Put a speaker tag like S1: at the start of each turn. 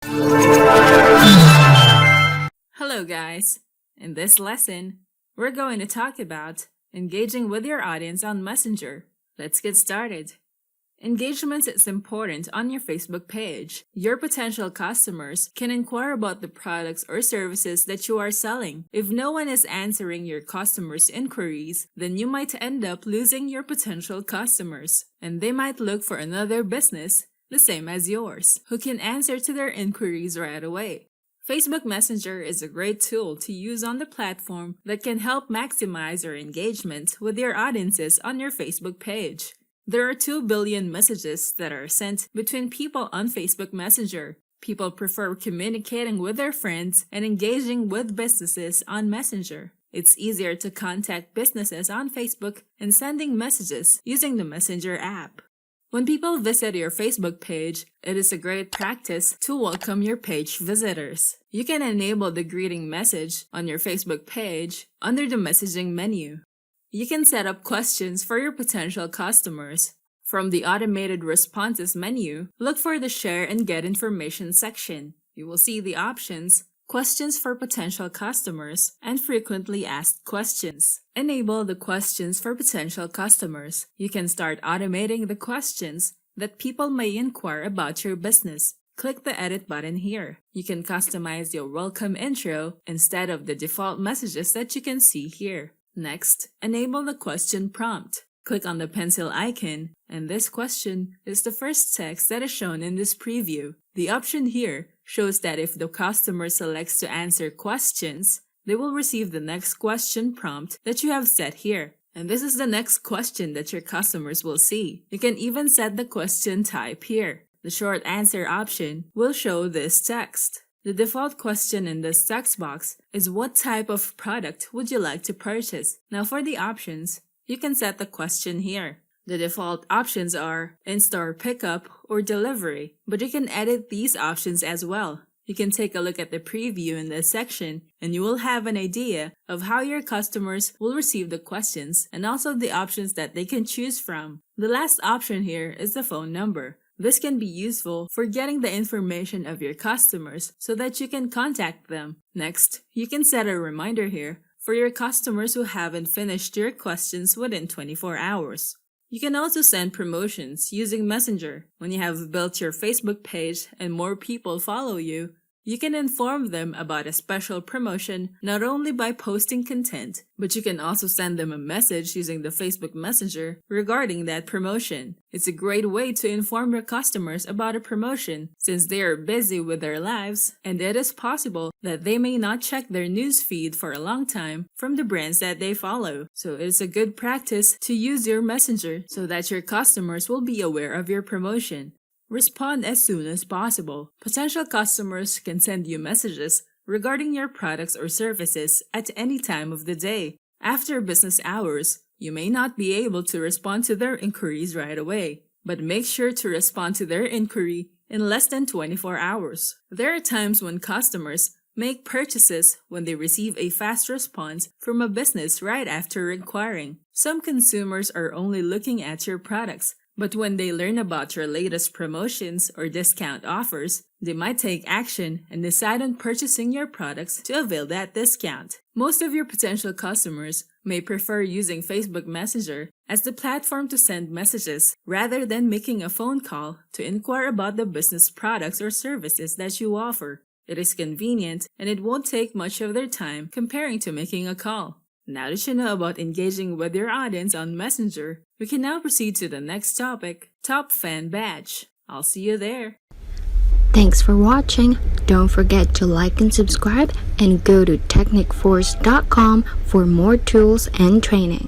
S1: Hello guys! In this lesson, we're going to talk about engaging with your audience on Messenger. Let's get started. Engagement is important on your Facebook page. Your potential customers can inquire about the products or services that you are selling. If no one is answering your customers' inquiries, then you might end up losing your potential customers, and they might look for another business, the same as yours, who can answer to their inquiries right away. Facebook Messenger is a great tool to use on the platform that can help maximize your engagement with your audiences on your Facebook page. There are 2 billion messages that are sent between people on Facebook Messenger. People prefer communicating with their friends and engaging with businesses on Messenger. It's easier to contact businesses on Facebook and sending messages using the Messenger app. When people visit your Facebook page, it is a great practice to welcome your page visitors. You can enable the greeting message on your Facebook page under the messaging menu. You can set up questions for your potential customers. From the automated responses menu, look for the Share and Get Information section. You will see the options Questions for Potential Customers and Frequently Asked Questions. Enable the questions for potential customers. You can start automating the questions that people may inquire about your business. Click the Edit button here. You can customize your welcome intro instead of the default messages that you can see here. Next, enable the question prompt. Click on the pencil icon, and this question is the first text that is shown in this preview. The option here shows that if the customer selects to answer questions, they will receive the next question prompt that you have set here. And this is the next question that your customers will see. You can even set the question type here. The short answer option will show this text. The default question in this text box is what type of product would you like to purchase? Now for the options, you can set the question here. The default options are in-store pickup or delivery, but you can edit these options as well. You can take a look at the preview in this section and you will have an idea of how your customers will receive the questions and also the options that they can choose from. The last option here is the phone number. This can be useful for getting the information of your customers so that you can contact them. Next, you can set a reminder here for your customers who haven't finished your questions within 24 hours. You can also send promotions using Messenger. When you have built your Facebook page and more people follow you, you can inform them about a special promotion not only by posting content, but you can also send them a message using the Facebook Messenger regarding that promotion. It's a great way to inform your customers about a promotion since they are busy with their lives, and it is possible that they may not check their news feed for a long time from the brands that they follow. So it's a good practice to use your Messenger so that your customers will be aware of your promotion. Respond as soon as possible. Potential customers can send you messages regarding your products or services at any time of the day. After business hours, you may not be able to respond to their inquiries right away, but make sure to respond to their inquiry in less than 24 hours. There are times when customers make purchases when they receive a fast response from a business right after inquiring. Some consumers are only looking at your products, but when they learn about your latest promotions or discount offers, they might take action and decide on purchasing your products to avail that discount. Most of your potential customers may prefer using Facebook Messenger as the platform to send messages rather than making a phone call to inquire about the business products or services that you offer. It is convenient and it won't take much of their time comparing to making a call. Now that you know about engaging with your audience on Messenger, we can now proceed to the next topic, Top Fan Badge. I'll see you there.
S2: Thanks for watching. Don't forget to like and subscribe and go to technicforce.com for more tools and training.